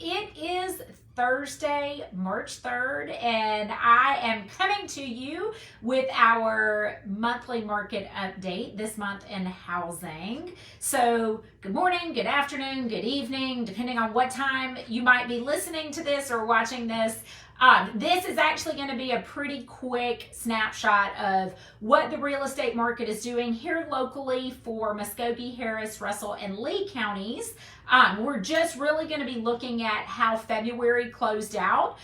It is Thursday, March 3rd, and I am coming to you with our monthly market update this month in housing. So, good morning, good afternoon, good evening, depending on what time you might be listening to this or watching this. This is actually going to be a pretty quick snapshot of what the real estate market is doing here locally for Muscogee, Harris, Russell, and Lee counties. We're just really going to be looking at how February closed out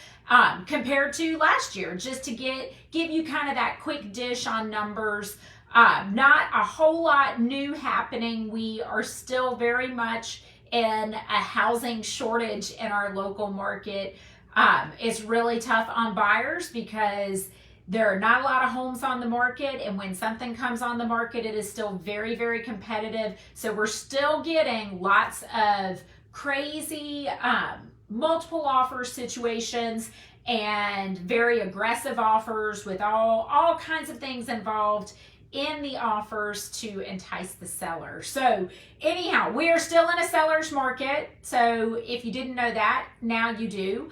compared to last year, just to give you kind of that quick dish on numbers. Not a whole lot new happening. We are still very much in a housing shortage in our local market. It's really tough on buyers because there are not a lot of homes on the market, and when something comes on the market, it is still very, very competitive. So we're still getting lots of crazy multiple offer situations and very aggressive offers with all kinds of things involved in the offers to entice the seller. So anyhow, we are still in a seller's market. So if you didn't know that, now you do.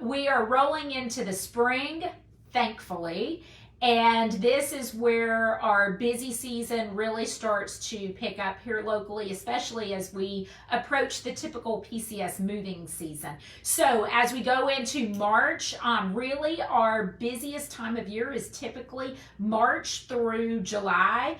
We are rolling into the spring, thankfully, and this is where our busy season really starts to pick up here locally, especially as we approach the typical PCS moving season. So as we go into March, really our busiest time of year is typically March through July,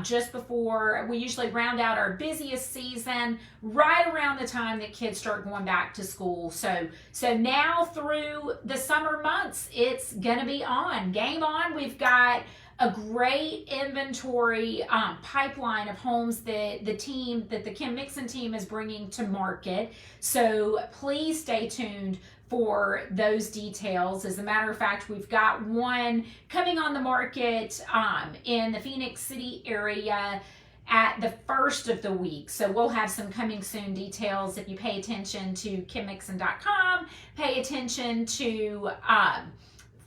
just before we usually round out our busiest season right around the time that kids start going back to school. So now through the summer months, it's going to be game on. We've got a great inventory pipeline of homes that the Kim Mixon team is bringing to market. So please stay tuned for those details. As a matter of fact, we've got one coming on the market in the Phoenix City area at the first of the week. So we'll have some coming soon details. If you pay attention to kimmixon.com, pay attention to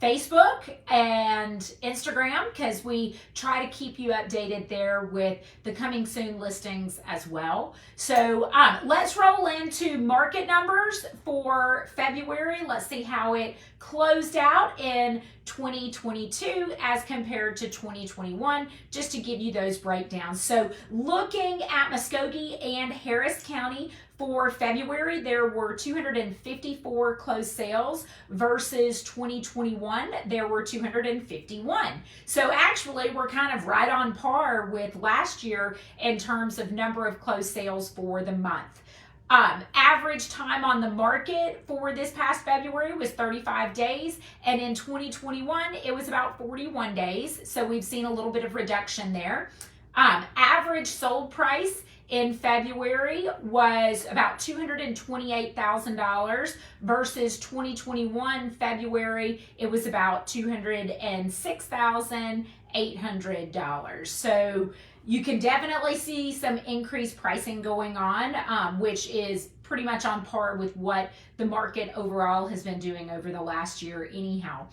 Facebook and Instagram, because we try to keep you updated there with the coming soon listings as well. So let's roll into market numbers for February. Let's see how it closed out in 2022 as compared to 2021, just to give you those breakdowns. So looking at Muscogee and Harris County for February, there were 254 closed sales versus 2021, there were 251. So actually, we're kind of right on par with last year in terms of number of closed sales for the month. Average time on the market for this past February was 35 days, and in 2021, it was about 41 days. So we've seen a little bit of reduction there. Average sold price in February was about $228,000 versus 2021 February, it was about $206,800. So you can definitely see some increased pricing going on, which is pretty much on par with what the market overall has been doing over the last year anyhow.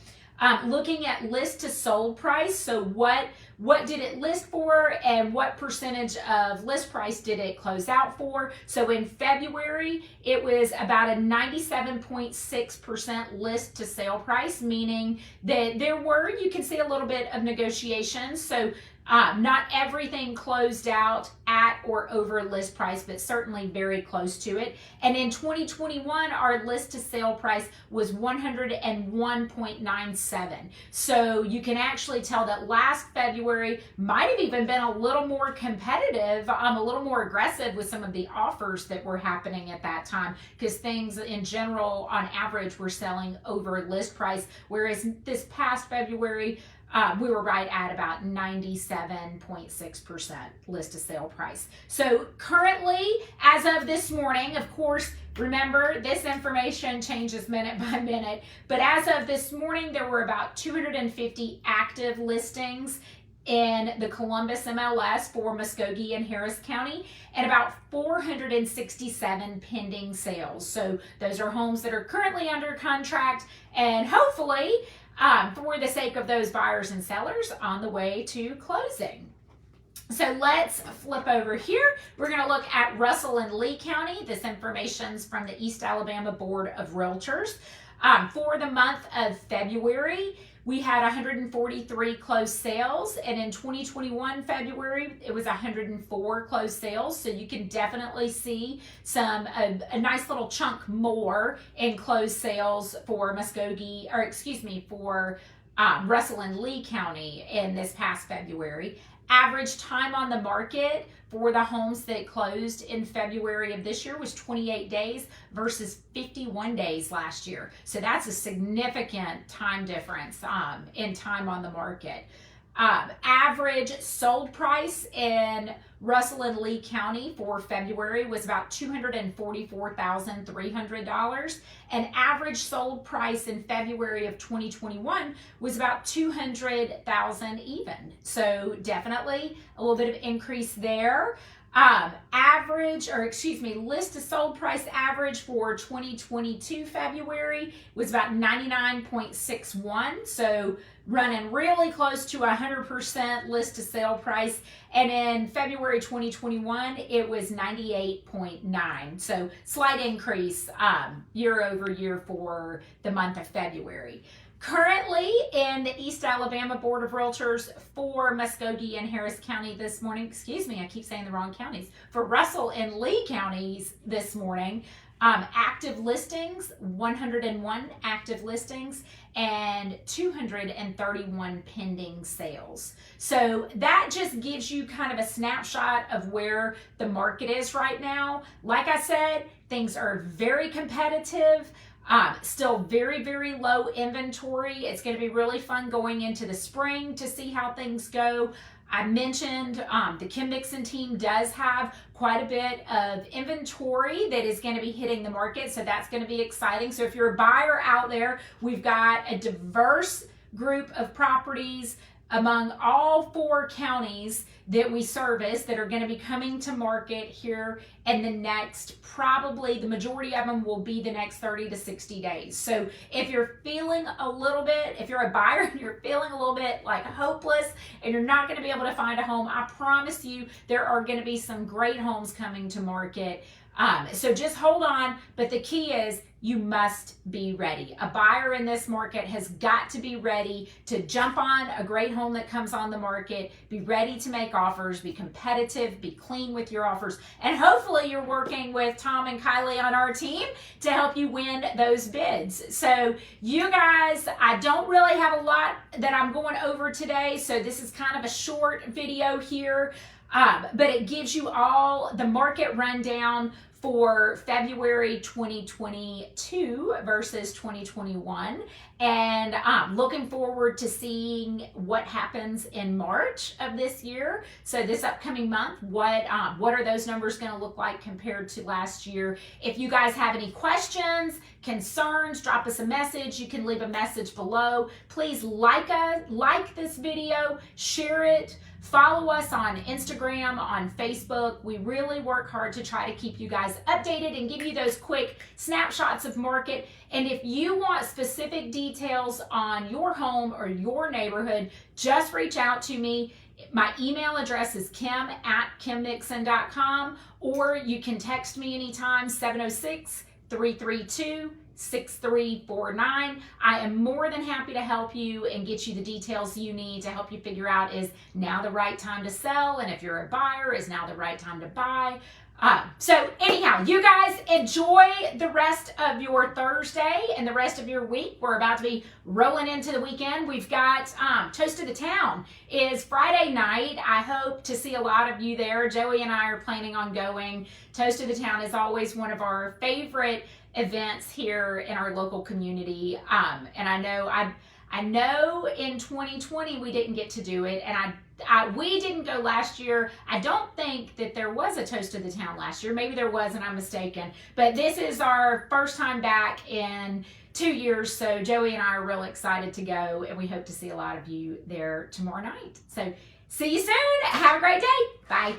Looking at list to sold price, so what did it list for and what percentage of list price did it close out for? So in February, it was about a 97.6% list to sale price, meaning that you can see a little bit of negotiation. So not everything closed out at or over list price, but certainly very close to it. And in 2021, our list to sale price was 101.97. So you can actually tell that last February might have even been a little more competitive, a little more aggressive with some of the offers that were happening at that time, because things in general, on average, were selling over list price, whereas this past February, we were right at about 97.6% list to sale price. So currently, as of this morning, of course, remember this information changes minute by minute, but as of this morning, there were about 250 active listings in the Columbus MLS for Muscogee and Harris County, and about 467 pending sales. So those are homes that are currently under contract, and hopefully, for the sake of those buyers and sellers, on the way to closing. So let's flip over here. We're going to look at Russell and Lee County. This information's from the East Alabama Board of Realtors. For the month of February, we had 143 closed sales, and in 2021 February, it was 104 closed sales. So you can definitely see a nice little chunk more in closed sales for Muscogee, or excuse me, for Russell and Lee County in this past February. Average time on the market for the homes that closed in February of this year was 28 days versus 51 days last year. So that's a significant time difference in time on the market. Average sold price in Russell and Lee County for February was about $244,300, and average sold price in February of 2021 was about $200,000 even. So definitely a little bit of increase there. List to sold price average for 2022 February was about 99.61. So running really close to 100% list to sale price. And in February 2021, it was 98.9. So slight increase year over year for the month of February. Currently in the East Alabama Board of Realtors for Muscogee and Harris County this morning, excuse me, I keep saying the wrong counties, for Russell and Lee counties this morning, active listings, 101 active listings, and 231 pending sales. So that just gives you kind of a snapshot of where the market is right now. Like I said, things are very competitive. Still very, very low inventory. It's going to be really fun going into the spring to see how things go. I mentioned the Kim Mixon team does have quite a bit of inventory that is going to be hitting the market, so that's going to be exciting. So if you're a buyer out there, we've got a diverse group of properties among all 4 counties that we service that are going to be coming to market here in the next, probably the majority of them will be the next 30 to 60 days. So if you're feeling a little bit, if you're a buyer and you're feeling a little bit like hopeless and you're not going to be able to find a home, I promise you there are going to be some great homes coming to market. So just hold on, but the key is you must be ready. A buyer in this market has got to be ready to jump on a great home that comes on the market, be ready to make offers, be competitive, be clean with your offers, and hopefully you're working with Tom and Kylie on our team to help you win those bids. So you guys, I don't really have a lot that I'm going over today, so this is kind of a short video here. But it gives you all the market rundown for February 2022 versus 2021, and I'm looking forward to seeing what happens in March of this year. So this upcoming month, what are those numbers going to look like compared to last year? If you guys have any questions, concerns, drop us a message. You can leave a message below. Please like this video, share it. Follow us on Instagram, on Facebook. We really work hard to try to keep you guys updated and give you those quick snapshots of market. And if you want specific details on your home or your neighborhood, just reach out to me. My email address is kim@kimmixon.com, or you can text me anytime, 706-332-6349. I am more than happy to help you and get you the details you need to help you figure out, is now the right time to sell, and if you're a buyer, is now the right time to buy. So anyhow, you guys enjoy the rest of your Thursday and the rest of your week. We're about to be rolling into the weekend. We've got Toast of the Town is Friday night. I hope to see a lot of you there. Joey and I are planning on going. Toast of the Town is always one of our favorite events here in our local community. And I know in 2020 we didn't get to do it, and we didn't go last year. I don't think that there was a Toast of the Town last year. Maybe there was and I'm mistaken. But this is our first time back in 2 years, so Joey and I are real excited to go, and we hope to see a lot of you there tomorrow night. So see you soon. Have a great day. Bye.